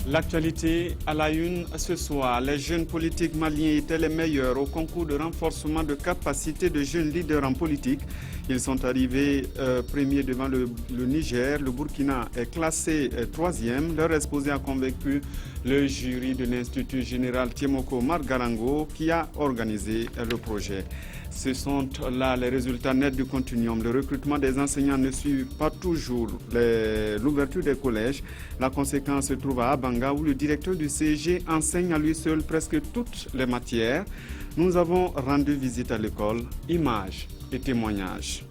L'actualité à la une ce soir. Les jeunes politiques maliens étaient les meilleurs au concours de renforcement de capacité de jeunes leaders en politique. Ils sont arrivés premiers devant le Niger. Le Burkina est classé troisième. Leur exposé a convaincu le jury de l'Institut général Tiemoko Margarango qui a organisé le projet. Ce sont là les résultats nets du continuum. Le recrutement des enseignants ne suit pas toujours l'ouverture des collèges. La conséquence se trouve à Abanga où le directeur du CG enseigne à lui seul presque toutes les matières. Nous avons rendu visite à l'école, images et témoignages.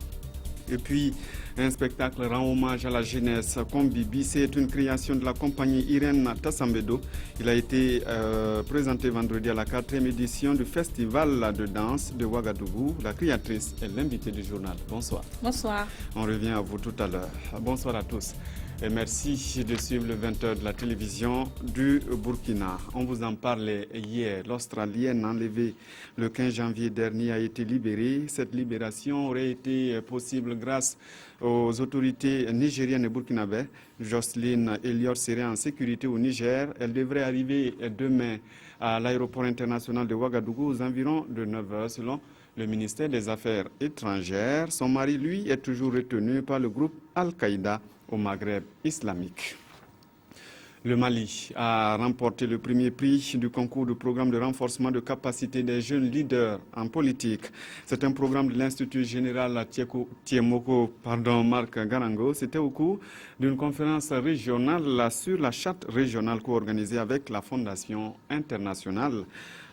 Et puis, un spectacle rend hommage à la jeunesse. Kombibi, c'est une création de la compagnie Irène Tassambedo. Il a été présenté vendredi à la 4e édition du Festival de danse de Ouagadougou. La créatrice est l'invitée du journal. Bonsoir. Bonsoir. On revient à vous tout à l'heure. Bonsoir à tous. Et merci de suivre le 20h de la télévision du Burkina. On vous en parlait hier. L'Australienne enlevée le 15 janvier dernier a été libérée. Cette libération aurait été possible grâce aux autorités nigériennes et burkinabè. Jocelyne Elliott serait en sécurité au Niger. Elle devrait arriver demain à l'aéroport international de Ouagadougou aux environs de 9h selon le ministère des Affaires étrangères. Son mari, lui, est toujours retenu par le groupe Al-Qaïda au Maghreb islamique. Le Mali a remporté le premier prix du concours du programme de renforcement de capacité des jeunes leaders en politique. C'est un programme de l'Institut général Tiemoko Margarango. C'était au cours d'une conférence régionale sur la charte régionale co-organisée avec la Fondation internationale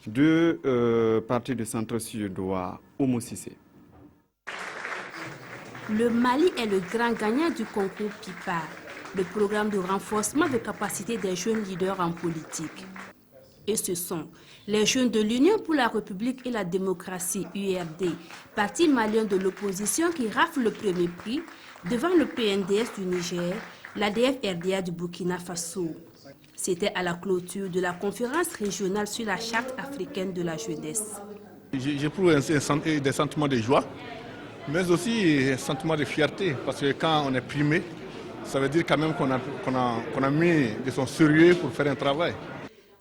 de parti de centre suédois Oumou Cissé. Le Mali est le grand gagnant du concours PIPA, le programme de renforcement de capacité des jeunes leaders en politique. Et ce sont les jeunes de l'Union pour la République et la démocratie, URD, parti malien de l'opposition qui rafle le premier prix devant le PNDS du Niger, l'ADF-RDA du Burkina Faso. C'était à la clôture de la conférence régionale sur la charte africaine de la jeunesse. J'éprouve des sentiments de joie, mais aussi un sentiment de fierté, parce que quand on est primé, ça veut dire quand même qu'on a mis de son sérieux pour faire un travail.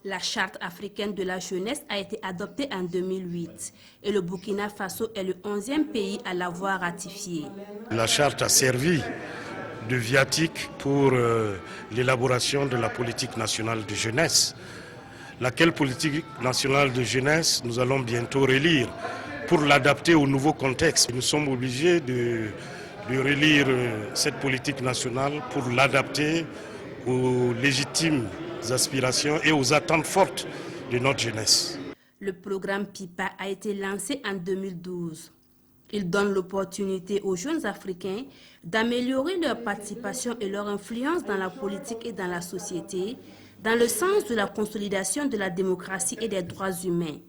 La charte africaine de la jeunesse a été adoptée en 2008 et le Burkina Faso est le 11e pays à l'avoir ratifiée. La charte a servi de viatique pour l'élaboration de la politique nationale de jeunesse. Laquelle politique nationale de jeunesse nous allons bientôt relire pour l'adapter au nouveau contexte. Nous sommes obligés de relire cette politique nationale pour l'adapter aux légitimes aspirations et aux attentes fortes de notre jeunesse. Le programme PIPA a été lancé en 2012. Il donne l'opportunité aux jeunes Africains d'améliorer leur participation et leur influence dans la politique et dans la société, dans le sens de la consolidation de la démocratie et des droits humains.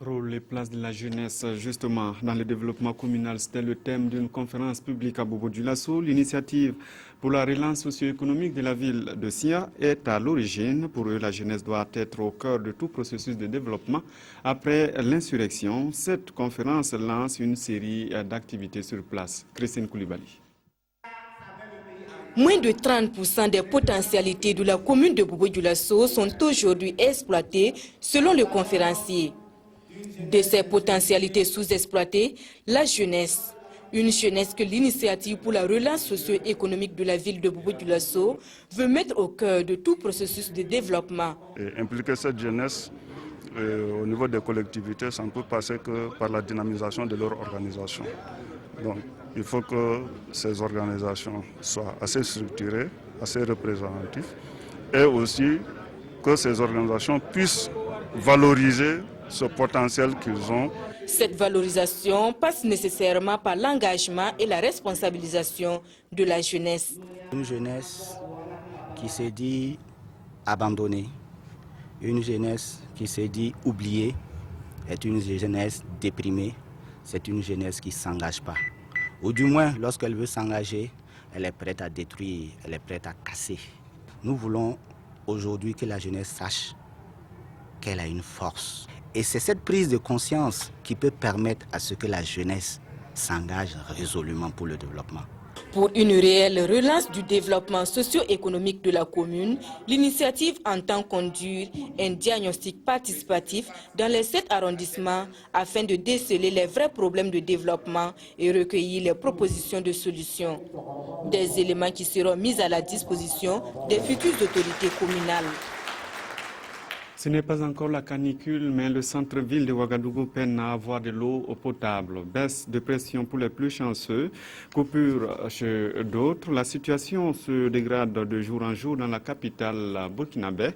Rôle et place de la jeunesse, justement, dans le développement communal, c'était le thème d'une conférence publique à Bobo-Dioulasso. L'initiative pour la relance socio-économique de la ville de Sia est à l'origine. Pour eux, la jeunesse doit être au cœur de tout processus de développement. Après l'insurrection, cette conférence lance une série d'activités sur place. Christine Koulibaly. Moins de 30% des potentialités de la commune de Bobo-Dioulasso sont aujourd'hui exploitées selon le conférencier. De ces potentialités sous-exploitées, la jeunesse. Une jeunesse que l'initiative pour la relance socio-économique de la ville de Bobo-Dioulasso veut mettre au cœur de tout processus de développement. Impliquer cette jeunesse au niveau des collectivités, ça ne peut passer que par la dynamisation de leur organisation. Donc, il faut que ces organisations soient assez structurées, assez représentatives, et aussi que ces organisations puissent valoriser ce potentiel qu'ils ont. Cette valorisation passe nécessairement par l'engagement et la responsabilisation de la jeunesse. Une jeunesse qui s'est dit abandonnée, une jeunesse qui s'est dit oubliée, est une jeunesse déprimée, c'est une jeunesse qui ne s'engage pas. Ou du moins, lorsqu'elle veut s'engager, elle est prête à détruire, elle est prête à casser. Nous voulons aujourd'hui que la jeunesse sache qu'elle a une force. Et c'est cette prise de conscience qui peut permettre à ce que la jeunesse s'engage résolument pour le développement. Pour une réelle relance du développement socio-économique de la commune, l'initiative entend conduire un diagnostic participatif dans les 7 arrondissements afin de déceler les vrais problèmes de développement et recueillir les propositions de solutions. Des éléments qui seront mis à la disposition des futures autorités communales. Ce n'est pas encore la canicule, mais le centre-ville de Ouagadougou peine à avoir de l'eau potable. Baisse de pression pour les plus chanceux, coupure chez d'autres. La situation se dégrade de jour en jour dans la capitale burkinabé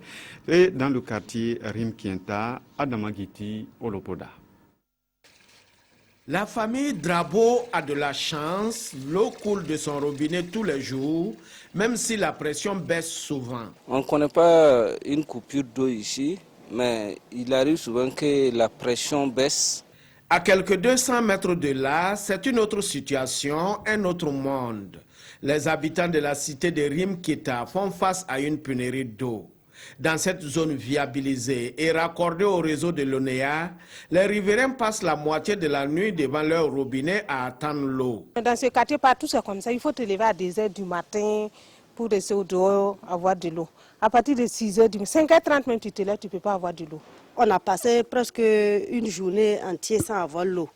et dans le quartier Rimkienta, Adamagiti, Olopoda. La famille Drabo a de la chance, l'eau coule de son robinet tous les jours, même si la pression baisse souvent. On ne connaît pas une coupure d'eau ici, mais il arrive souvent que la pression baisse. À quelques 200 mètres de là, c'est une autre situation, un autre monde. Les habitants de la cité de Rimkienta font face à une pénurie d'eau. Dans cette zone viabilisée et raccordée au réseau de l'ONEA, les riverains passent la moitié de la nuit devant leur robinet à attendre l'eau. Dans ce quartier, partout c'est comme ça. Il faut te lever à 2 h du matin pour rester au dehors, avoir de l'eau. À partir de 6 h du matin, 5 h 30 même tu te lèves, tu ne peux pas avoir de l'eau. On a passé presque une journée entière sans avoir l'eau.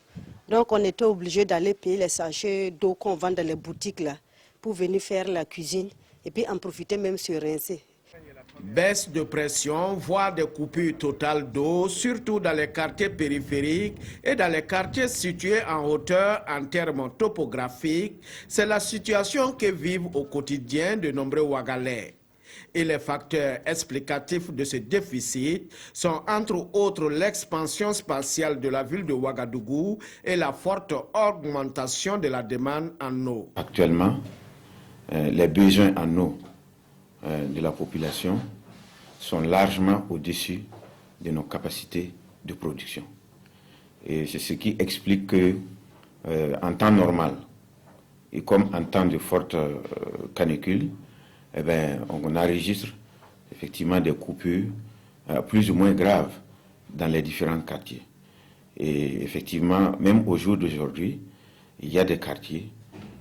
Donc on était obligé d'aller payer les sachets d'eau qu'on vend dans les boutiques là, pour venir faire la cuisine et puis en profiter même se rincer. Baisse de pression, voire des coupures totales d'eau, surtout dans les quartiers périphériques et dans les quartiers situés en hauteur en termes topographiques, c'est la situation que vivent au quotidien de nombreux Ouagalais. Et les facteurs explicatifs de ce déficit sont entre autres l'expansion spatiale de la ville de Ouagadougou et la forte augmentation de la demande en eau. Actuellement, les besoins en eau de la population sont largement au-dessus de nos capacités de production. Et c'est ce qui explique que, en temps normal, et comme en temps de forte canicule, eh bien, on enregistre effectivement des coupures plus ou moins graves dans les différents quartiers. Et effectivement, même au jour d'aujourd'hui, il y a des quartiers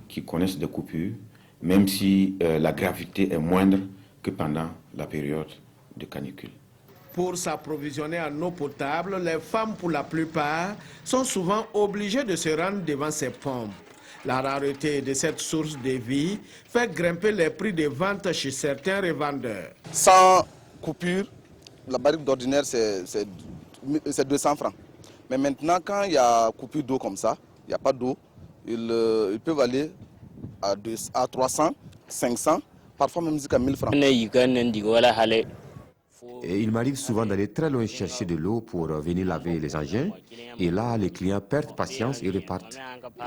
qui connaissent des coupures, même si la gravité est moindre que pendant la période de canicule. Pour s'approvisionner en eau potable, les femmes, pour la plupart, sont souvent obligées de se rendre devant ces pompes. La rareté de cette source de vie fait grimper les prix de vente chez certains revendeurs. Sans coupure, la barrique d'ordinaire, c'est 200 francs. Mais maintenant, quand il y a coupure d'eau comme ça, il n'y a pas d'eau, ils peuvent aller à 300, 500, parfois même jusqu'à 1000 francs. Et il m'arrive souvent d'aller très loin chercher de l'eau pour venir laver les engins. Et là, les clients perdent patience et repartent.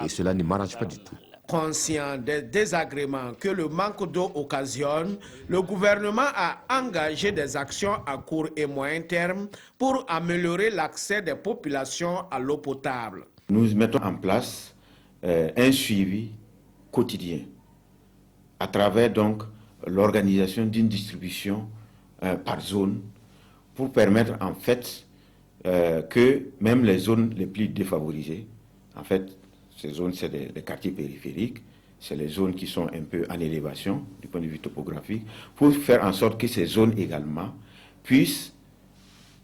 Et cela ne m'arrange pas du tout. Conscient des désagréments que le manque d'eau occasionne, le gouvernement a engagé des actions à court et moyen terme pour améliorer l'accès des populations à l'eau potable. Nous mettons en place un suivi quotidien à travers donc l'organisation d'une distribution par zone pour permettre en fait que même les zones les plus défavorisées, en fait ces zones c'est les quartiers périphériques, c'est les zones qui sont un peu en élévation du point de vue topographique, pour faire en sorte que ces zones également puissent,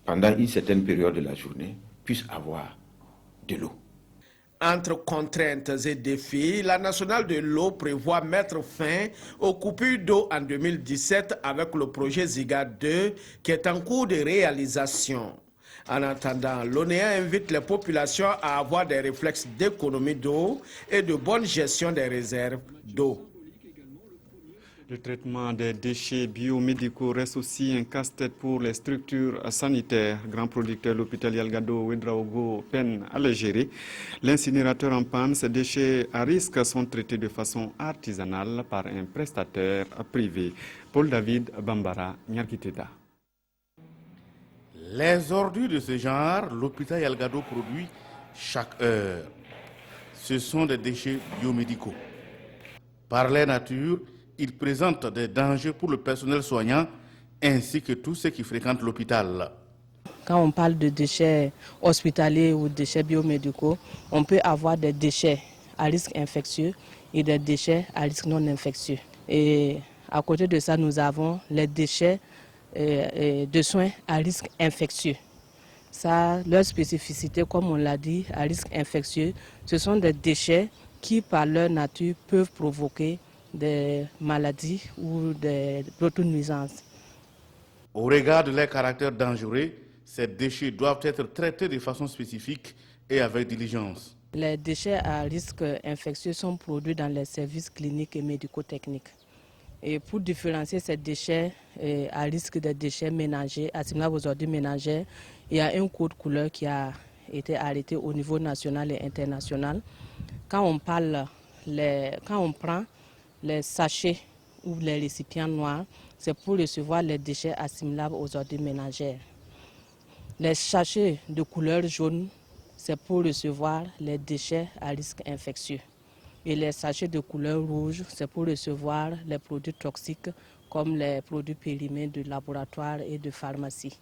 pendant une certaine période de la journée, puissent avoir de l'eau. Entre contraintes et défis, la nationale de l'eau prévoit mettre fin aux coupures d'eau en 2017 avec le projet Ziga 2 qui est en cours de réalisation. En attendant, l'ONEA invite les populations à avoir des réflexes d'économie d'eau et de bonne gestion des réserves d'eau. Le traitement des déchets biomédicaux reste aussi un casse-tête pour les structures sanitaires. Grand producteur, l'hôpital Yalgado Ouedraogo peine à les gérer. L'incinérateur en panne, ces déchets à risque sont traités de façon artisanale par un prestataire privé. Paul David Bambara, Nyarkiteda. Les ordures de ce genre, l'hôpital Yalgado produit chaque heure. Ce sont des déchets biomédicaux. Par leur nature, ils présentent des dangers pour le personnel soignant ainsi que tous ceux qui fréquentent l'hôpital. Quand on parle de déchets hospitaliers ou déchets biomédicaux, on peut avoir des déchets à risque infectieux et des déchets à risque non infectieux. Et à côté de ça, nous avons les déchets de soins à risque infectieux. Ça, leur spécificité, comme on l'a dit, à risque infectieux, ce sont des déchets qui, par leur nature, peuvent provoquer des maladies ou des nuisances. Au regard de leur caractère dangereux, ces déchets doivent être traités de façon spécifique et avec diligence. Les déchets à risque infectieux sont produits dans les services cliniques et médico-techniques. Et pour différencier ces déchets à risque des déchets ménagers, assimilables aux ordures ménagères, il y a un code couleur qui a été arrêté au niveau national et international. Quand on prend les sachets ou les récipients noirs, c'est pour recevoir les déchets assimilables aux ordures ménagères. Les sachets de couleur jaune, c'est pour recevoir les déchets à risque infectieux. Et les sachets de couleur rouge, c'est pour recevoir les produits toxiques comme les produits périmés de laboratoire et de pharmacie.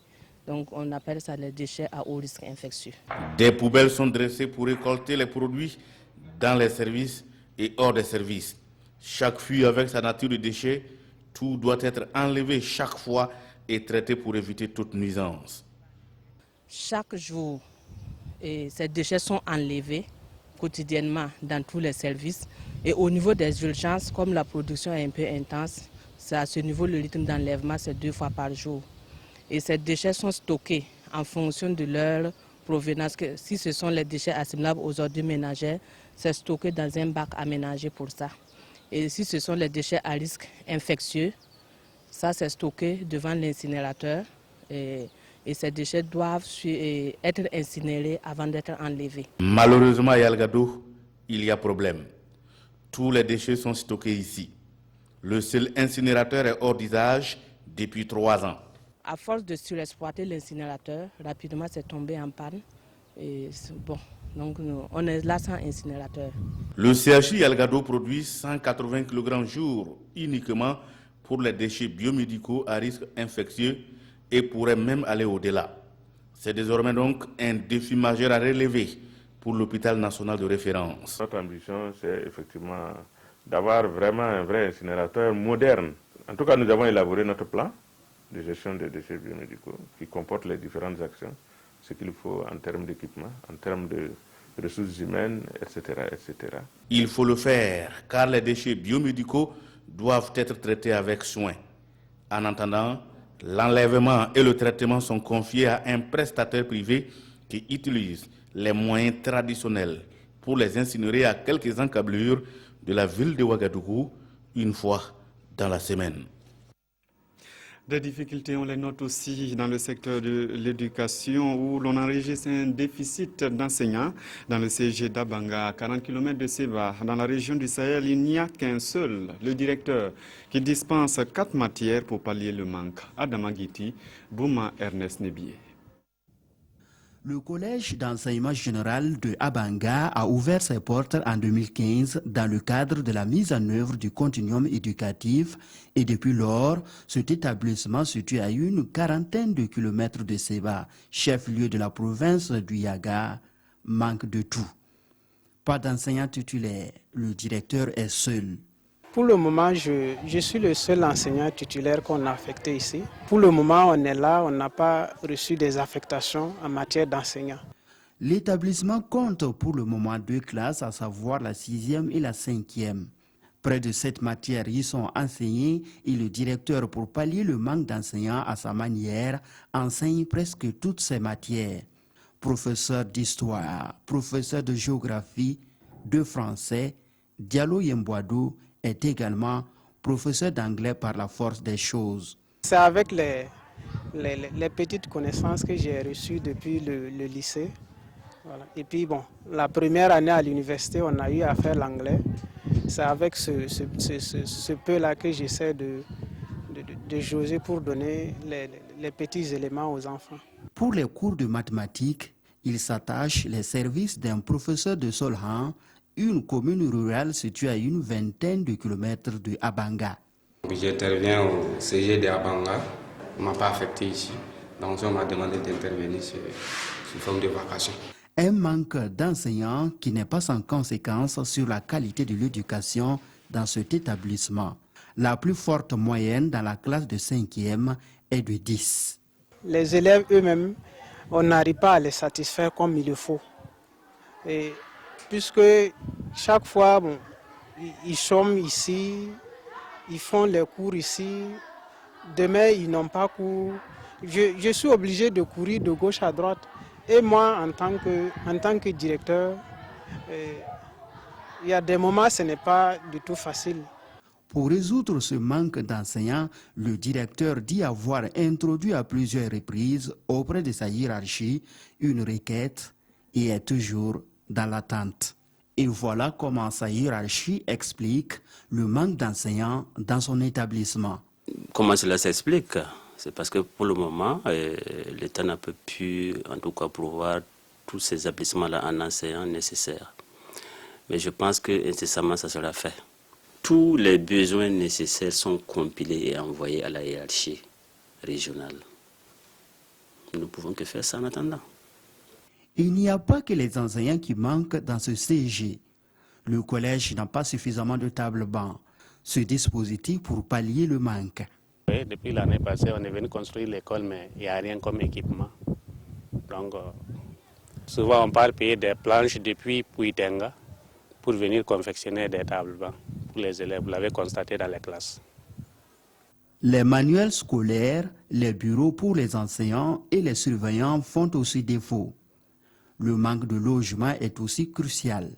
Donc on appelle ça les déchets à haut risque infectieux. Des poubelles sont dressées pour récolter les produits dans les services et hors des services. Chaque fût avec sa nature de déchet, tout doit être enlevé chaque fois et traité pour éviter toute nuisance. Chaque jour, ces déchets sont enlevés quotidiennement dans tous les services. Et au niveau des urgences, comme la production est un peu intense, c'est à ce niveau le rythme d'enlèvement, c'est 2 fois par jour. Et ces déchets sont stockés en fonction de leur provenance. Si ce sont les déchets assimilables aux ordures ménagères, c'est stocké dans un bac aménagé pour ça. Et si ce sont les déchets à risque infectieux, ça c'est stocké devant l'incinérateur. Et ces déchets doivent être incinérés avant d'être enlevés. Malheureusement, à Yalgado, il y a problème. Tous les déchets sont stockés ici. Le seul incinérateur est hors d'usage depuis 3 ans. À force de surexploiter l'incinérateur, rapidement c'est tombé en panne. Et bon, donc on est là sans incinérateur. Le CHU Yalgado produit 180 kg jour uniquement pour les déchets biomédicaux à risque infectieux et pourrait même aller au-delà. C'est désormais donc un défi majeur à relever pour l'hôpital national de référence. Notre ambition, c'est effectivement d'avoir vraiment un vrai incinérateur moderne. En tout cas, nous avons élaboré notre plan de gestion des déchets biomédicaux qui comporte les différentes actions, ce qu'il faut en termes d'équipement, en termes de ressources humaines, etc., etc. Il faut le faire car les déchets biomédicaux doivent être traités avec soin. En attendant, l'enlèvement et le traitement sont confiés à un prestataire privé qui utilise les moyens traditionnels pour les incinérer à quelques encablures de la ville de Ouagadougou une fois dans la semaine. Des difficultés, on les note aussi dans le secteur de l'éducation où l'on enregistre un déficit d'enseignants. Dans le CG d'Abanga, à 40 km de Seba, dans la région du Sahel, il n'y a qu'un seul, le directeur, qui dispense 4 matières pour pallier le manque. Adama Guiti, Bouma Ernest Nebié. Le collège d'enseignement général de Abanga a ouvert ses portes en 2015 dans le cadre de la mise en œuvre du continuum éducatif et depuis lors, cet établissement situé à une quarantaine de kilomètres de Seba, chef-lieu de la province du Yaga, manque de tout. Pas d'enseignant titulaire, le directeur est seul. Pour le moment, je suis le seul enseignant titulaire qu'on a affecté ici. Pour le moment, on est là, on n'a pas reçu des affectations en matière d'enseignants. L'établissement compte pour le moment 2 classes, à savoir la 6e et la 5e. Près de 7 matières y sont enseignées et le directeur, pour pallier le manque d'enseignants à sa manière, enseigne presque toutes ces matières. Professeur d'histoire, professeur de géographie, de français, Diallo Yembouadou est également professeur d'anglais par la force des choses. C'est avec les petites connaissances que j'ai reçues depuis le lycée. Voilà. Et puis bon, la première année à l'université, on a eu à faire l'anglais. C'est avec ce peu-là que j'essaie de jauger pour donner les petits éléments aux enfants. Pour les cours de mathématiques, il s'attache les services d'un professeur de Solhan, une commune rurale située à une vingtaine de kilomètres de Abanga. J'interviens au CG de Abanga, on ne m'a pas affecté ici, donc on m'a demandé d'intervenir sous forme de vacation. Un manque d'enseignants qui n'est pas sans conséquence sur la qualité de l'éducation dans cet établissement. La plus forte moyenne dans la classe de 5e est de 10. Les élèves eux-mêmes, on n'arrive pas à les satisfaire comme il le faut. Et puisque chaque fois, bon, ils sont ici, ils font les cours ici, demain ils n'ont pas cours. Je suis obligé de courir de gauche à droite. Et moi, en tant que directeur, il y a des moments, ce n'est pas du tout facile. Pour résoudre ce manque d'enseignants, le directeur dit avoir introduit à plusieurs reprises auprès de sa hiérarchie une requête et est toujours dans l'attente. Et voilà comment sa hiérarchie explique le manque d'enseignants dans son établissement. Comment cela s'explique? C'est parce que pour le moment, l'État n'a pas pu, en tout cas, pourvoir tous ces établissements-là en enseignants nécessaires. Mais je pense que incessamment, ça sera fait. Tous les besoins nécessaires sont compilés et envoyés à la hiérarchie régionale. Nous ne pouvons que faire ça en attendant. Il n'y a pas que les enseignants qui manquent dans ce CG. Le collège n'a pas suffisamment de tables-bancs. Ce dispositif pour pallier le manque. Oui, depuis l'année passée, on est venu construire l'école, mais il n'y a rien comme équipement. Donc, souvent, on part payer des planches depuis Puitenga pour venir confectionner des tables-bancs pour les élèves. Vous l'avez constaté dans les classes. Les manuels scolaires, les bureaux pour les enseignants et les surveillants font aussi défaut. Le manque de logement est aussi crucial.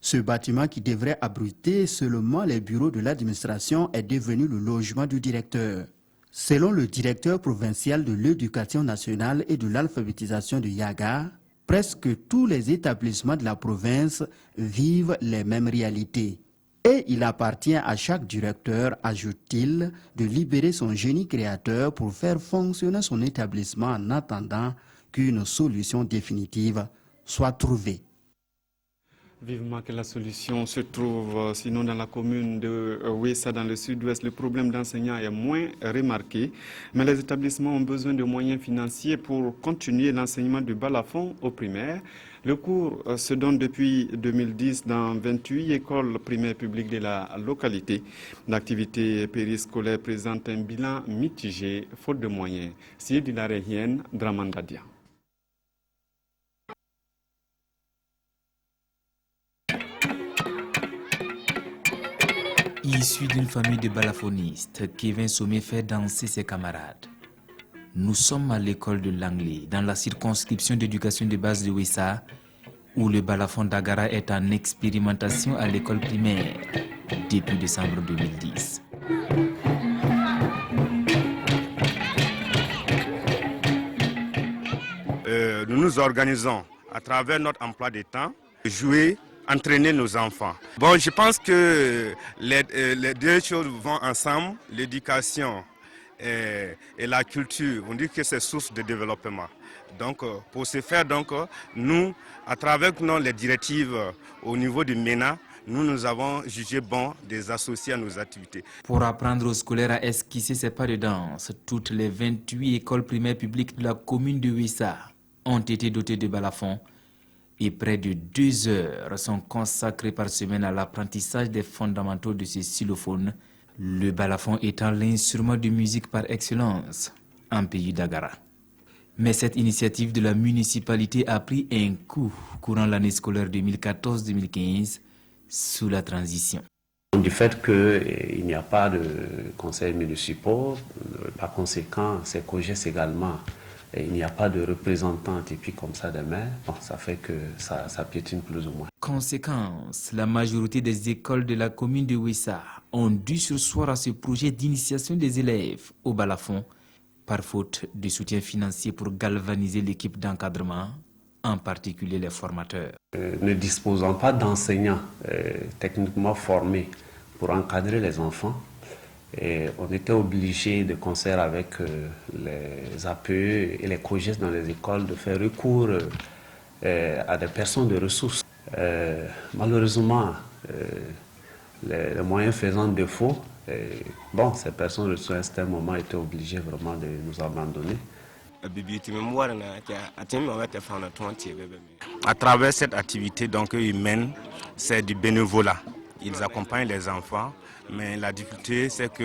Ce bâtiment qui devrait abriter seulement les bureaux de l'administration est devenu le logement du directeur. Selon le directeur provincial de l'éducation nationale et de l'alphabétisation de Yaga, presque tous les établissements de la province vivent les mêmes réalités. Et il appartient à chaque directeur, ajoute-t-il, de libérer son génie créateur pour faire fonctionner son établissement en attendant qu'une solution définitive soit trouvée. Vivement que la solution se trouve, sinon dans la commune de Wessa, dans le sud-ouest, le problème d'enseignants est moins remarqué, mais les établissements ont besoin de moyens financiers pour continuer l'enseignement du balafon au primaire. Le cours se donne depuis 2010 dans 28 écoles primaires publiques de la localité. L'activité périscolaire présente un bilan mitigé, faute de moyens. C'est de la régienne Dramandadia. Issu d'une famille de balaphonistes, Kevin Sommet fait danser ses camarades. Nous sommes à l'école de Langley, dans la circonscription d'éducation de base de Wessa, où le balafon d'Agara est en expérimentation à l'école primaire depuis décembre 2010. Nous nous organisons à travers notre emploi de temps, jouer, entraîner nos enfants. Bon, je pense que les deux choses vont ensemble, l'éducation et la culture. On dit que c'est source de développement. Donc, pour ce faire, nous, à travers les directives au niveau du MENA, nous avons jugé bon de les associer à nos activités. Pour apprendre aux scolaires à esquisser ses pas de danse, toutes les 28 écoles primaires publiques de la commune de Wessa ont été dotées de balafons et près de 2 heures sont consacrées par semaine à l'apprentissage des fondamentaux de ce xylophone, le balafon étant l'instrument de musique par excellence en pays d'Agara. Mais cette initiative de la municipalité a pris un coup courant l'année scolaire 2014-2015 sous la transition. Du fait qu'il n'y a pas de conseil municipal, par conséquent, c'est COGES également. Et il n'y a pas de représentant typique comme ça des maires, bon, ça fait que ça piétine plus ou moins. Conséquence, la majorité des écoles de la commune de Wessa ont dû surseoir à ce projet d'initiation des élèves au balafon, par faute de soutien financier pour galvaniser l'équipe d'encadrement, en particulier les formateurs. Ne disposant pas d'enseignants techniquement formés pour encadrer les enfants, et on était obligé, de concert avec les APE et les COGES dans les écoles, de faire recours à des personnes de ressources. Malheureusement, les moyens faisant défaut, ces personnes de ressources à un moment étaient obligées vraiment de nous abandonner. À travers cette activité humaine, c'est du bénévolat. Ils accompagnent les enfants, mais la difficulté c'est qu'on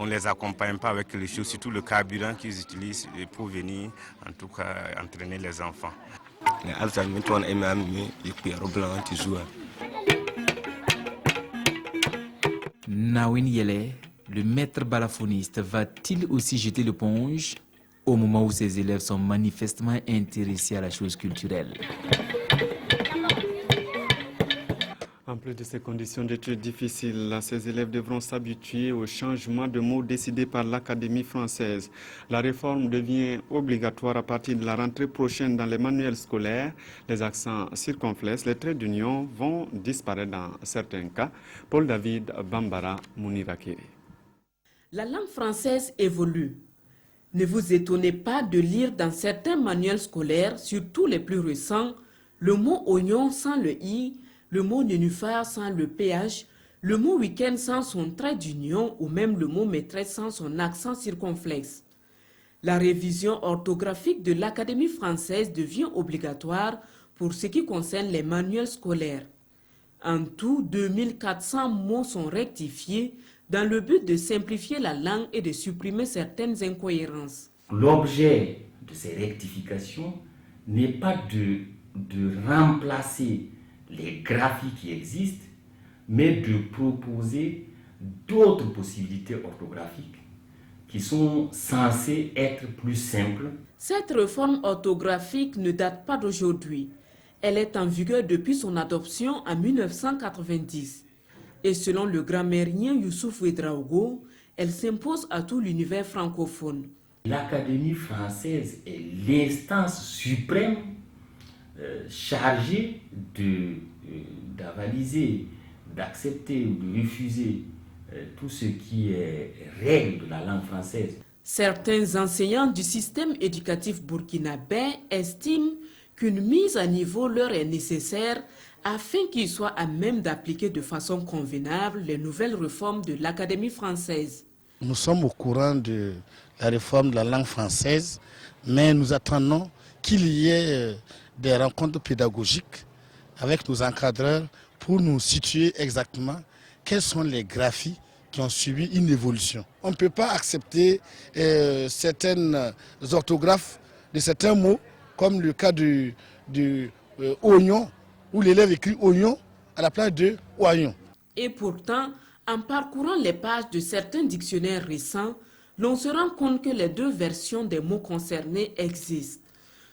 ne les accompagne pas avec les choses, surtout le carburant qu'ils utilisent pour venir en tout cas entraîner les enfants. Nawin Yele, le maître balafoniste, va-t-il aussi jeter l'éponge au moment où ses élèves sont manifestement intéressés à la chose culturelle? En plus de ces conditions d'études difficiles, ces élèves devront s'habituer au changement de mots décidé par l'Académie française. La réforme devient obligatoire à partir de la rentrée prochaine dans les manuels scolaires. Les accents circonflexes, les traits d'union vont disparaître dans certains cas. Paul David Bambara Mounirakiri. La langue française évolue. Ne vous étonnez pas de lire dans certains manuels scolaires, surtout les plus récents, le mot oignon sans le i, le mot nénuphar sans le ph, le mot week-end sans son trait d'union ou même le mot maîtresse sans son accent circonflexe. La révision orthographique de l'Académie française devient obligatoire pour ce qui concerne les manuels scolaires. En tout, 2400 mots sont rectifiés dans le but de simplifier la langue et de supprimer certaines incohérences. L'objet de ces rectifications n'est pas de remplacer les graphies qui existent, mais de proposer d'autres possibilités orthographiques qui sont censées être plus simples. Cette réforme orthographique ne date pas d'aujourd'hui. Elle est en vigueur depuis son adoption en 1990. Et selon le grammairien Youssouf Ouedraogo, elle s'impose à tout l'univers francophone. L'Académie française est l'instance suprême chargée d'avaliser, d'accepter ou de refuser tout ce qui est règle de la langue française. Certains enseignants du système éducatif burkinabé estiment qu'une mise à niveau leur est nécessaire afin qu'ils soient à même d'appliquer de façon convenable les nouvelles réformes de l'Académie française. Nous sommes au courant de la réforme de la langue française, mais nous attendons qu'il y ait des rencontres pédagogiques avec nos encadreurs pour nous situer exactement quelles sont les graphies qui ont subi une évolution. On ne peut pas accepter certaines orthographes de certains mots, comme le cas du oignon, où l'élève écrit oignon à la place de oignon. Et pourtant, en parcourant les pages de certains dictionnaires récents, l'on se rend compte que les deux versions des mots concernés existent.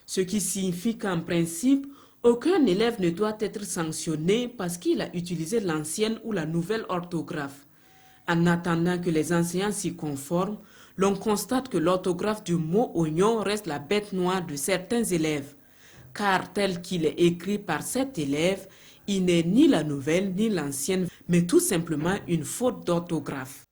Ce qui signifie qu'en principe, aucun élève ne doit être sanctionné parce qu'il a utilisé l'ancienne ou la nouvelle orthographe. En attendant que les enseignants s'y conforment, l'on constate que l'orthographe du mot oignon reste la bête noire de certains élèves. Car tel qu'il est écrit par cet élève, il n'est ni la nouvelle ni l'ancienne, mais tout simplement une faute d'orthographe.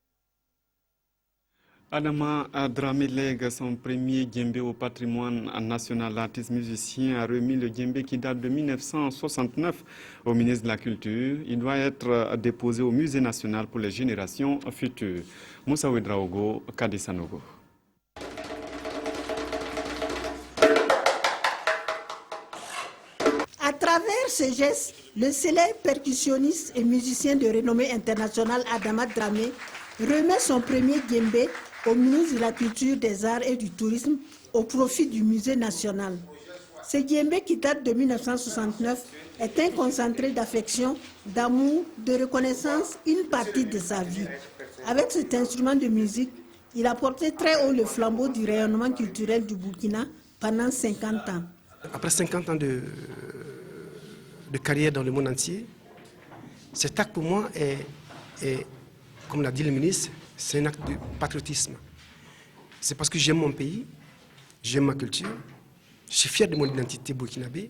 Adama Dramé lègue son premier djembé au patrimoine national. L'artiste musicien a remis le djembé qui date de 1969 au ministre de la Culture. Il doit être déposé au Musée national pour les générations futures. Moussa Ouedraogo, Kadisanogo. À travers ce geste, le célèbre percussionniste et musicien de renommée internationale Adama Dramé remet son premier djembé au ministre de la Culture, des Arts et du Tourisme au profit du Musée national. Ce djembé qui date de 1969 est un concentré d'affection, d'amour, de reconnaissance, une partie de sa vie. Avec cet instrument de musique, il a porté très haut le flambeau du rayonnement culturel du Burkina pendant 50 ans. Après 50 ans de carrière dans le monde entier, cet acte pour moi est, comme l'a dit le ministre, c'est un acte de patriotisme. C'est parce que j'aime mon pays, j'aime ma culture, je suis fier de mon identité burkinabé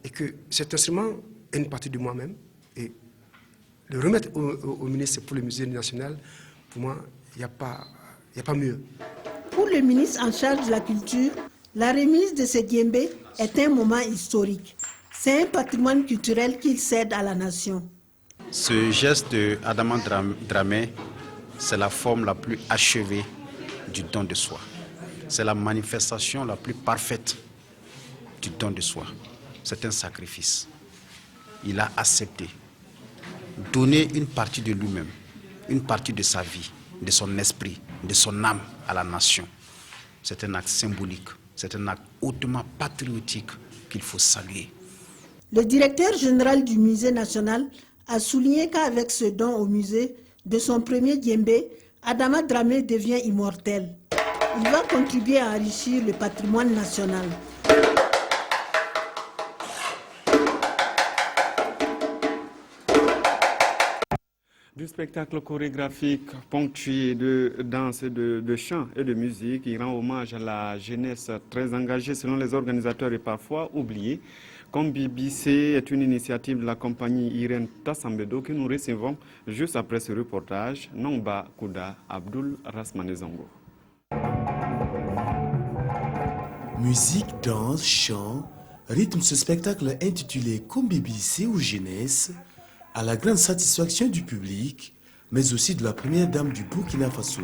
et que cet instrument est une partie de moi-même. Et le remettre au ministre pour le Musée national, pour moi, il n'y a pas mieux. Pour le ministre en charge de la culture, la remise de ce djembé est un moment historique. C'est un patrimoine culturel qu'il cède à la nation. Ce geste de Adama Dramé, c'est la forme la plus achevée du don de soi. c'est la manifestation la plus parfaite du don de soi. C'est un sacrifice. Il a accepté donner une partie de lui-même, une partie de sa vie, de son esprit, de son âme à la nation. C'est un acte symbolique, c'est un acte hautement patriotique qu'il faut saluer. Le directeur général du musée national a souligné qu'avec ce don au musée de son premier djembé, Adama Dramé devient immortel. Il va contribuer à enrichir le patrimoine national. Du spectacle chorégraphique ponctué de danse, de chant et de musique, il rend hommage à la jeunesse très engagée selon les organisateurs et parfois oubliée. Comme BBC est une initiative de la compagnie Irène Tassambedo que nous recevons juste après ce reportage, Nongba Kouda Abdul Rasmanezongo. Musique, danse, chant, rythme ce spectacle intitulé Comme BBC ou Jeunesse, à la grande satisfaction du public, mais aussi de la première dame du Burkina Faso.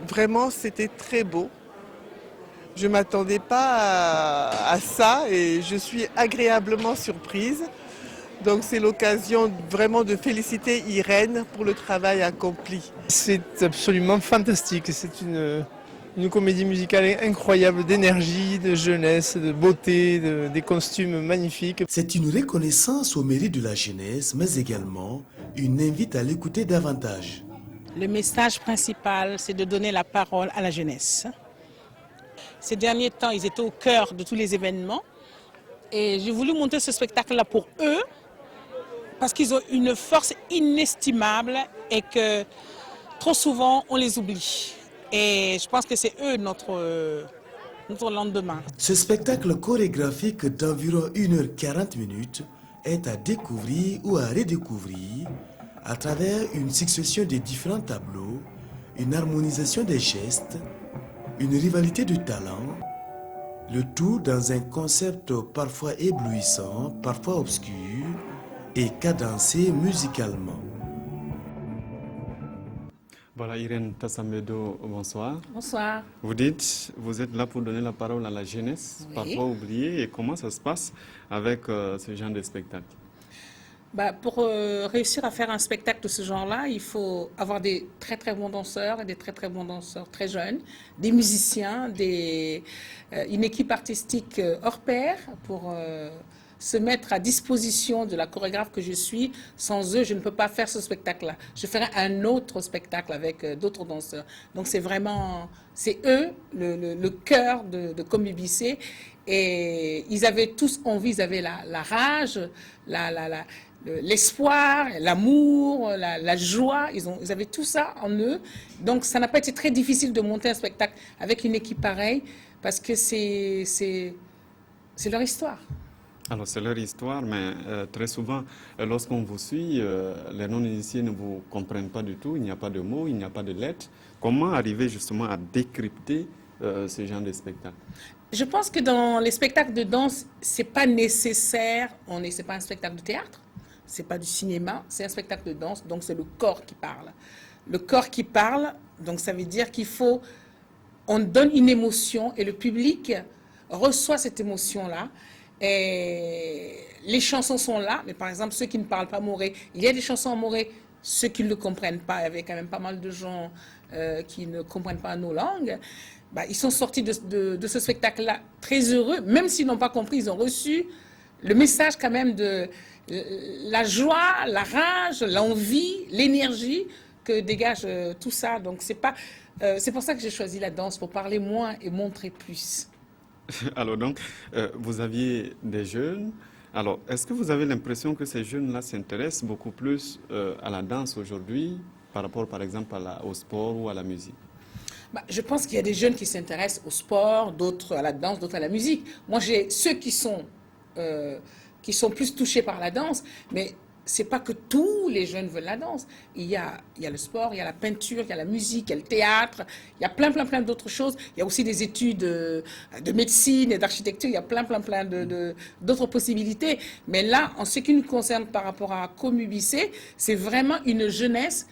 Vraiment, c'était très beau. Je ne m'attendais pas à ça et je suis agréablement surprise. Donc c'est l'occasion vraiment de féliciter Irène pour le travail accompli. C'est absolument fantastique. C'est une comédie musicale incroyable d'énergie, de jeunesse, de beauté, des costumes magnifiques. C'est une reconnaissance au mérite de la jeunesse, mais également une invite à l'écouter davantage. Le message principal, c'est de donner la parole à la jeunesse. Ces derniers temps, ils étaient au cœur de tous les événements. Et j'ai voulu monter ce spectacle-là pour eux, parce qu'ils ont une force inestimable et que trop souvent, on les oublie. Et je pense que c'est eux notre lendemain. Ce spectacle chorégraphique d'environ 1h40 est à découvrir ou à redécouvrir à travers une succession de différents tableaux, une harmonisation des gestes, une rivalité de talents, le tout dans un concept parfois éblouissant, parfois obscur et cadencé musicalement. Voilà, Irène Tassambedo, bonsoir. Bonsoir. Vous dites, vous êtes là pour donner la parole à la jeunesse, Oui. parfois oubliée. Et comment ça se passe avec ce genre de spectacle? Pour réussir à faire un spectacle de ce genre-là, il faut avoir des très très bons danseurs et des très très bons danseurs très jeunes, des musiciens, une équipe artistique hors pair pour se mettre à disposition de la chorégraphe que je suis. Sans eux, je ne peux pas faire ce spectacle-là. Je ferai un autre spectacle avec d'autres danseurs. Donc c'est eux le cœur de Comme BBC. Et ils avaient tous envie, ils avaient la rage, l'espoir, l'amour, la joie, ils avaient tout ça en eux. Donc ça n'a pas été très difficile de monter un spectacle avec une équipe pareille, parce que c'est leur histoire. Alors c'est leur histoire, mais très souvent, lorsqu'on vous suit, les non-initiés ne vous comprennent pas du tout, il n'y a pas de mots, il n'y a pas de lettres. Comment arriver justement à décrypter ce genre de spectacle? Je pense que dans les spectacles de danse, c'est pas nécessaire, c'est pas un spectacle de théâtre, c'est pas du cinéma, c'est un spectacle de danse, donc c'est le corps qui parle. Le corps qui parle, donc ça veut dire on donne une émotion et le public reçoit cette émotion-là. Et les chansons sont là, mais par exemple, ceux qui ne parlent pas moré, il y a des chansons en moré, ceux qui ne le comprennent pas, il y avait quand même pas mal de gens qui ne comprennent pas nos langues. Ils sont sortis de ce spectacle-là très heureux, même s'ils n'ont pas compris, ils ont reçu le message quand même de la joie, la rage, l'envie, l'énergie que dégage tout ça. Donc c'est pour ça que j'ai choisi la danse, pour parler moins et montrer plus. Alors donc, vous aviez des jeunes. Alors, est-ce que vous avez l'impression que ces jeunes-là s'intéressent beaucoup plus à la danse aujourd'hui par rapport, par exemple, au sport ou à la musique? Je pense qu'il y a des jeunes qui s'intéressent au sport, d'autres à la danse, d'autres à la musique. Moi, j'ai ceux qui sont plus touchés par la danse, mais c'est pas que tous les jeunes veulent la danse. Il y a le sport, il y a la peinture, il y a la musique, il y a le théâtre, il y a plein d'autres choses. Il y a aussi des études de médecine et d'architecture, il y a plein d'autres possibilités. Mais là, en ce qui nous concerne par rapport à Comme BBC, c'est vraiment une jeunesse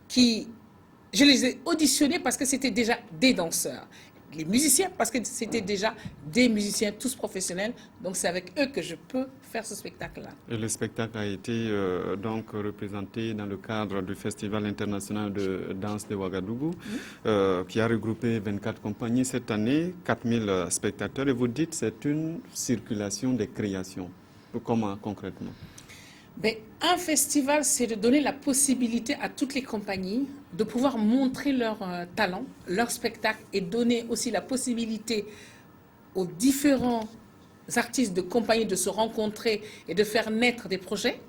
je les ai auditionnés parce que c'était déjà des danseurs. Les musiciens, parce que c'était déjà des musiciens, tous professionnels. Donc c'est avec eux que je peux faire ce spectacle-là. Et le spectacle a été donc représenté dans le cadre du Festival international de danse de Ouagadougou, qui a regroupé 24 compagnies cette année, 4000 spectateurs. Et vous dites que c'est une circulation des créations. Comment concrètement? Mais un festival, c'est de donner la possibilité à toutes les compagnies de pouvoir montrer leur talent, leur spectacle, et donner aussi la possibilité aux différents artistes de compagnie de se rencontrer et de faire naître des projets.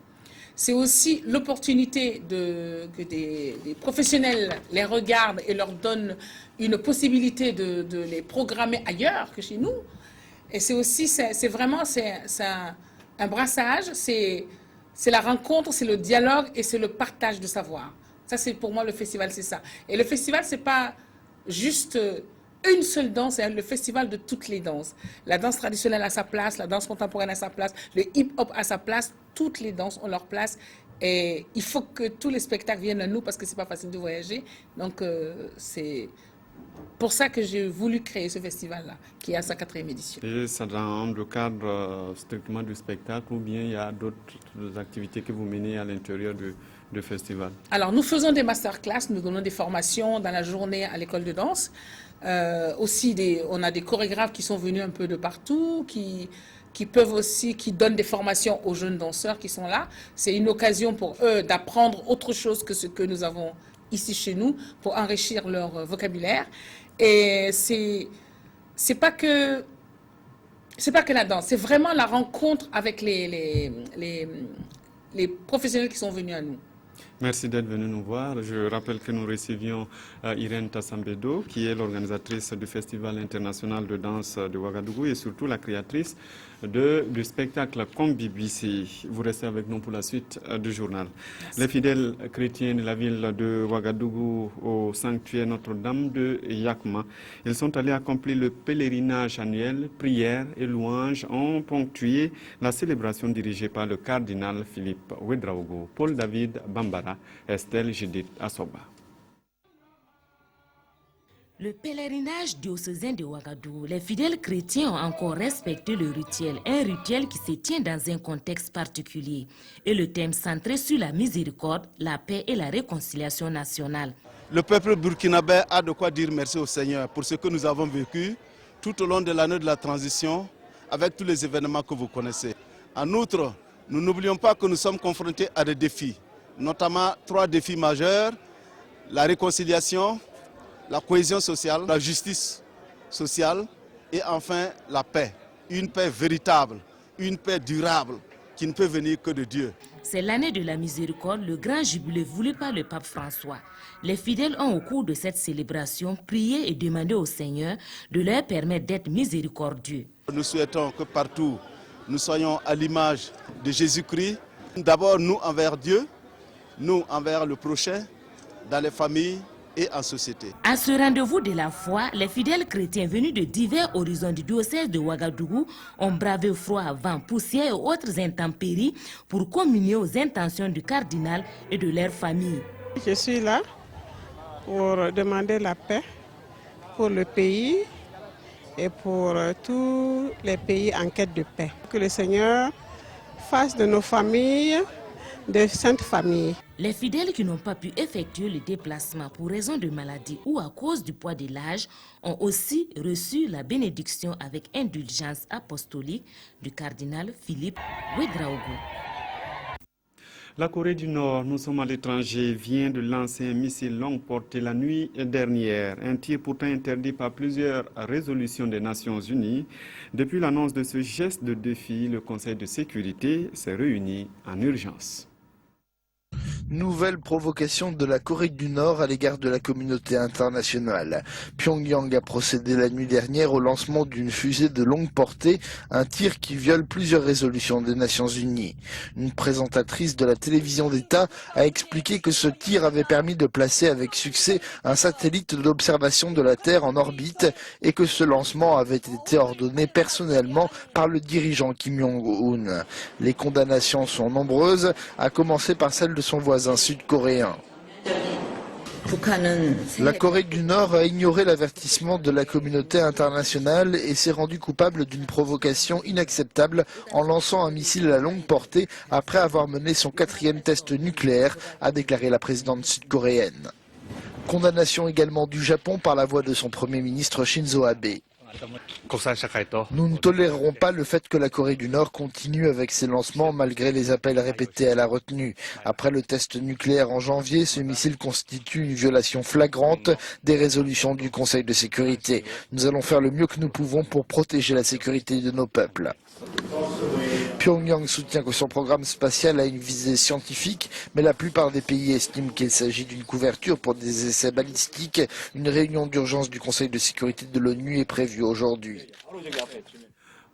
C'est aussi l'opportunité que des professionnels les regardent et leur donnent une possibilité de les programmer ailleurs que chez nous. Et c'est aussi, c'est vraiment un brassage, c'est la rencontre, c'est le dialogue et c'est le partage de savoir. Ça, c'est pour moi le festival, c'est ça. Et le festival, c'est pas juste une seule danse, c'est le festival de toutes les danses. La danse traditionnelle a sa place, la danse contemporaine a sa place, le hip-hop a sa place, toutes les danses ont leur place. Et il faut que tous les spectacles viennent à nous parce que c'est pas facile de voyager. Donc, c'est pour ça que j'ai voulu créer ce festival-là, qui est à sa 4e édition. Et ça dans le cadre strictement du spectacle ou bien il y a d'autres activités que vous menez à l'intérieur du festival? Alors, nous faisons des masterclass, nous donnons des formations dans la journée à l'école de danse. Aussi, on a des chorégraphes qui sont venus un peu de partout, qui donnent des formations aux jeunes danseurs qui sont là. C'est une occasion pour eux d'apprendre autre chose que ce que nous avons ici chez nous pour enrichir leur vocabulaire. Et c'est pas que la danse, c'est vraiment la rencontre avec les professionnels qui sont venus à nous. Merci d'être venu nous voir. Je rappelle que nous recevions Irène Tassambedo, qui est l'organisatrice du Festival international de danse de Ouagadougou et surtout la créatrice du spectacle Comme BBC. Vous restez avec nous pour la suite du journal. Merci. Les fidèles chrétiens de la ville de Ouagadougou au sanctuaire Notre-Dame de Yakma, ils sont allés accomplir le pèlerinage annuel. Prières et louanges ont ponctué la célébration dirigée par le cardinal Philippe Ouedraogo, Paul David Bambara, Estelle Judith Assoba. Le pèlerinage diocésain de Ouagadougou, les fidèles chrétiens ont encore respecté le rituel, un rituel qui se tient dans un contexte particulier, et le thème centré sur la miséricorde, la paix et la réconciliation nationale. Le peuple burkinabé a de quoi dire merci au Seigneur pour ce que nous avons vécu tout au long de l'année de la transition, avec tous les événements que vous connaissez. En outre, nous n'oublions pas que nous sommes confrontés à des défis, notamment 3 défis majeurs: la réconciliation, la cohésion sociale, la justice sociale et enfin la paix. Une paix véritable, une paix durable qui ne peut venir que de Dieu. C'est l'année de la miséricorde, le grand jubilé voulu par le pape François. Les fidèles ont au cours de cette célébration prié et demandé au Seigneur de leur permettre d'être miséricordieux. Nous souhaitons que partout nous soyons à l'image de Jésus-Christ. D'abord nous envers Dieu, nous envers le prochain, dans les familles et en société. À ce rendez-vous de la foi, les fidèles chrétiens venus de divers horizons du diocèse de Ouagadougou ont bravé froid, vent, poussière et autres intempéries pour communier aux intentions du cardinal et de leur famille. Je suis là pour demander la paix pour le pays et pour tous les pays en quête de paix. Que le Seigneur fasse de nos familles de saintes familles. Les fidèles qui n'ont pas pu effectuer le déplacement pour raison de maladie ou à cause du poids de l'âge ont aussi reçu la bénédiction avec indulgence apostolique du cardinal Philippe Ouedraogo. La Corée du Nord, nous sommes à l'étranger, vient de lancer un missile longue portée la nuit dernière. Un tir pourtant interdit par plusieurs résolutions des Nations Unies. Depuis l'annonce de ce geste de défi, le Conseil de sécurité s'est réuni en urgence. Nouvelle provocation de la Corée du Nord à l'égard de la communauté internationale. Pyongyang a procédé la nuit dernière au lancement d'une fusée de longue portée, un tir qui viole plusieurs résolutions des Nations Unies. Une présentatrice de la télévision d'État a expliqué que ce tir avait permis de placer avec succès un satellite d'observation de la Terre en orbite et que ce lancement avait été ordonné personnellement par le dirigeant Kim Jong-un. Les condamnations sont nombreuses, à commencer par celle de son voisin sud-coréen. La Corée du Nord a ignoré l'avertissement de la communauté internationale et s'est rendue coupable d'une provocation inacceptable en lançant un missile à longue portée après avoir mené son 4e test nucléaire, a déclaré la présidente sud-coréenne. Condamnation également du Japon par la voix de son Premier ministre Shinzo Abe. Nous ne tolérerons pas le fait que la Corée du Nord continue avec ses lancements malgré les appels répétés à la retenue. Après le test nucléaire en janvier, ce missile constitue une violation flagrante des résolutions du Conseil de sécurité. Nous allons faire le mieux que nous pouvons pour protéger la sécurité de nos peuples. Pyongyang soutient que son programme spatial a une visée scientifique, mais la plupart des pays estiment qu'il s'agit d'une couverture pour des essais balistiques. Une réunion d'urgence du Conseil de sécurité de l'ONU est prévue aujourd'hui.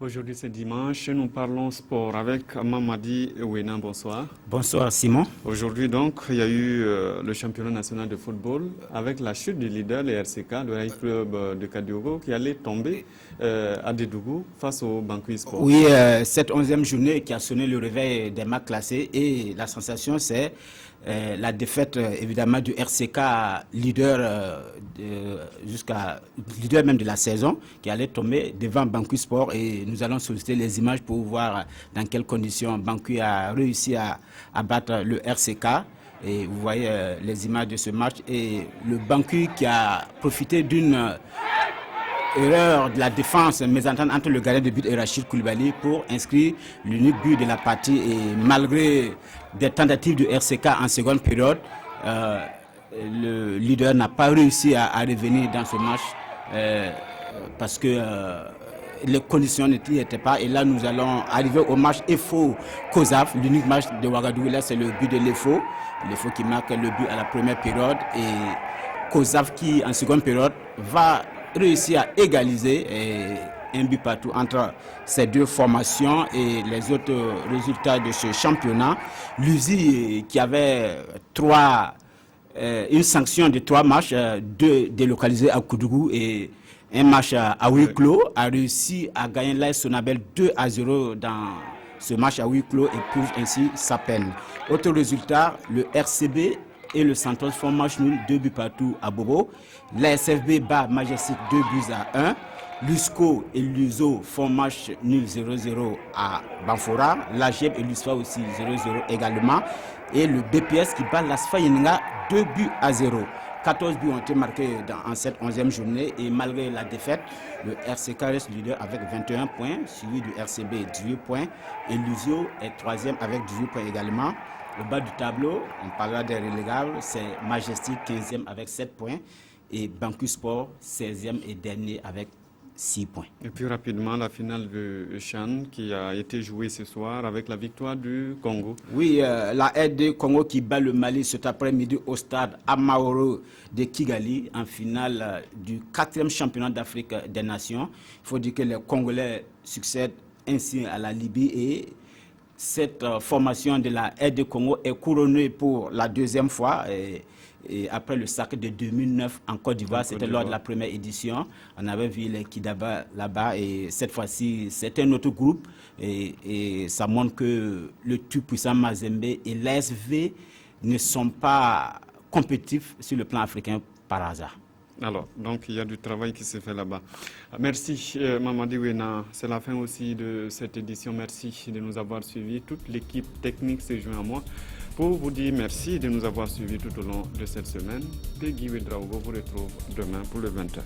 Aujourd'hui c'est dimanche, nous parlons sport avec Mamadi Ouena, bonsoir. Bonsoir Simon. Aujourd'hui donc il y a eu le championnat national de football avec la chute du leader, le RCK, le Rail Club de Kadiogo qui allait tomber à Dédougou face au Banqui Sport. Oui, cette 11e journée qui a sonné le réveil des marques classées et la sensation c'est la défaite évidemment du RCK, leader leader même de la saison, qui allait tomber devant Banqui Sport, et nous allons solliciter les images pour voir dans quelles conditions Banqui a réussi à battre le RCK. Et vous voyez les images de ce match et le Banqui qui a profité d'une erreur de la défense, mésentente entre le gardien de but et Rachid Koulibaly pour inscrire l'unique but de la partie. Et malgré des tentatives du RCK en seconde période, le leader n'a pas réussi à revenir dans ce match parce que les conditions n'y étaient pas. Et là, nous allons arriver au match EFO-COSAF, l'unique match de Ouagadougou. Là, c'est le but de l'EFO qui marque le but à la première période. Et COSAF qui, en seconde période, va réussi à égaliser un but partout entre ces deux formations. Et les autres résultats de ce championnat, l'USI qui avait une sanction de 3 matchs, 2 délocalisés à Koudougou et un match à huis clos, a réussi à gagner l'AS Sonabel 2-0 dans ce match à huis clos et purge ainsi sa peine. Autre résultat, le RCB et le Santos font match nul, 2 buts partout à Bobo. L'ASFB bat Majestic 2 buts à 1. Lusco et Luso font match nul 0-0 à Banfora. L'AGEB et l'USFA aussi 0-0 également. Et le BPS qui bat l'ASFA Yeninga 2 buts à 0. 14 buts ont été marqués en cette 11e journée et malgré la défaite, le RCK reste leader avec 21 points, suivi du RCB 18 points et Lusio est 3e avec 18 points également. Au bas du tableau, on parlera des relégables, c'est Majestic 15e avec 7 points et Banqui Sport 16e et dernier avec 6 points. Et puis rapidement, la finale de Chan qui a été jouée ce soir avec la victoire du Congo. Oui, la RD Congo qui bat le Mali cet après-midi au stade Amaoro de Kigali en finale du 4e championnat d'Afrique des Nations. Il faut dire que les Congolais succèdent ainsi à la Libye et cette formation de la RD Congo est couronnée pour la 2e fois. Et après le sacre de 2009 en Côte d'Ivoire, c'était lors de la première édition. On avait vu les Kidaba là-bas et cette fois-ci, c'est un autre groupe. Et ça montre que le tout-puissant Mazembe et l'ASV ne sont pas compétitifs sur le plan africain par hasard. Alors, donc il y a du travail qui se fait là-bas. Merci Mamadi Ouena. C'est la fin aussi de cette édition. Merci de nous avoir suivis. Toute l'équipe technique s'est jointe à moi pour vous dire merci de nous avoir suivis tout au long de cette semaine. Peggy Wedraogo vous retrouve demain pour le 20h.